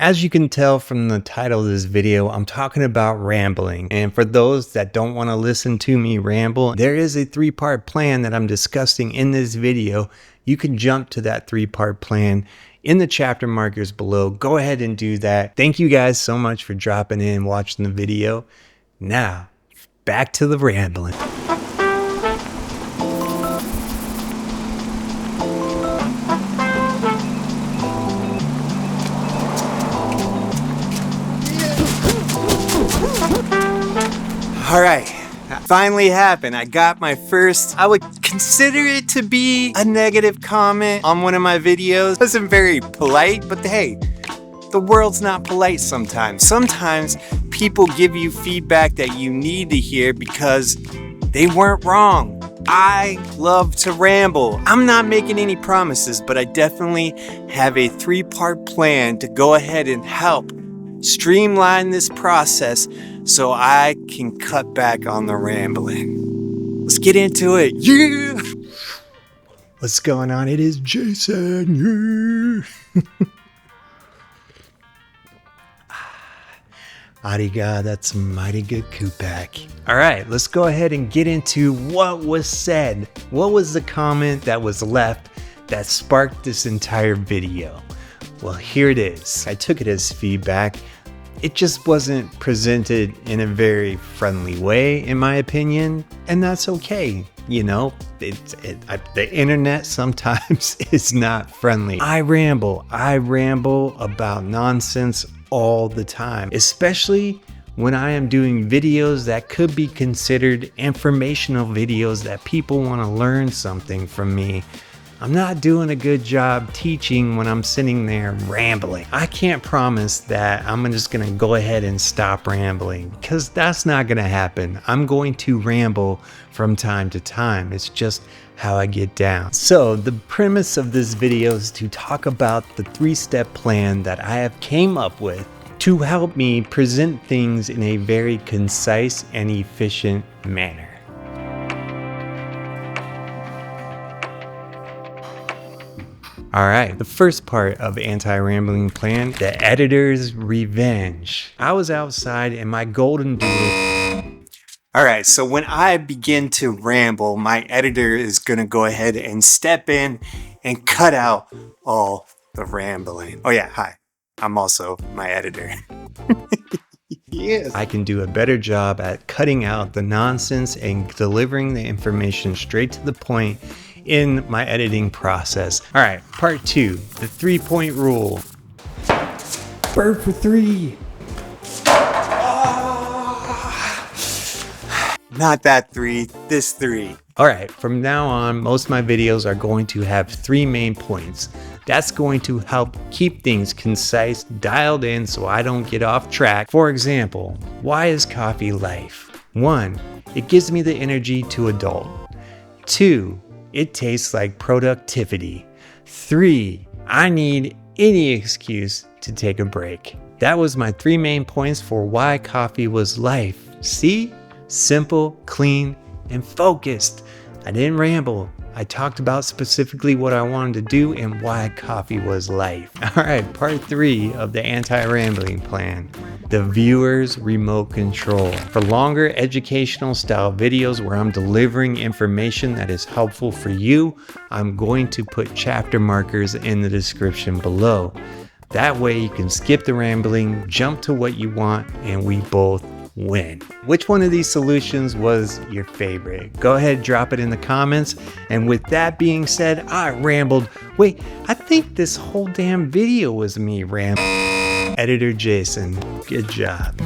As you can tell from the title of this video, I'm talking about rambling. And for those that don't want to listen to me ramble, there is a 3-part plan that I'm discussing in this video. You can jump to that 3-part plan in the chapter markers below. Go ahead and do that. Thank you guys so much for dropping in and watching the video. Now, back to the rambling. All right, finally happened. I got my first, I would consider it to be a negative comment on one of my videos. It wasn't very polite, but hey, the world's not polite sometimes. Sometimes people give you feedback that you need to hear because they weren't wrong. I love to ramble. I'm not making any promises, but I definitely have a 3-part plan to go ahead and help streamline this process so I can cut back on the rambling. Let's get into it. Yeah! What's going on? It is Jason. Yeah! Ariga, that's mighty good Kupak. All right, let's go ahead and get into what was said. What was the comment that was left that sparked this entire video? Well, here it is. I took it as feedback. It just wasn't presented in a very friendly way, in my opinion, and that's okay. You know, the internet sometimes is not friendly. I ramble about nonsense all the time, especially when I am doing videos that could be considered informational videos that people want to learn something from me. I'm not doing a good job teaching when I'm sitting there rambling. I can't promise that I'm just gonna go ahead and stop rambling because that's not gonna happen. I'm going to ramble from time to time. It's just how I get down. So the premise of this video is to talk about the 3-step plan that I have came up with to help me present things in a very concise and efficient manner. All right, the first part of Anti-Rambling Plan, the editor's revenge. I was outside in my golden doodle. All right, so when I begin to ramble, my editor is gonna go ahead and step in and cut out all the rambling. Oh yeah, hi, I'm also my editor. Yes. I can do a better job at cutting out the nonsense and delivering the information straight to the point in my editing process. All right, part 2, the 3-point rule. Bird for 3. Not that 3, this 3. All right, from now on, most of my videos are going to have 3 main points. That's going to help keep things concise, dialed in so I don't get off track. For example, why is coffee life? 1, it gives me the energy to adult. 2, it tastes like productivity. 3, I need any excuse to take a break. That was my 3 main points for why coffee was life. See? Simple, clean, and focused. I didn't ramble. I talked about specifically what I wanted to do and why coffee was life. All right, part 3 of the Anti-Rambling Plan. The viewer's remote control. For longer educational style videos where I'm delivering information that is helpful for you, I'm going to put chapter markers in the description below. That way you can skip the rambling, jump to what you want, and we both win. Which one of these solutions was your favorite? Go ahead, drop it in the comments. And with that being said, I rambled. Wait, I think this whole damn video was me rambling. Editor Jason, good job.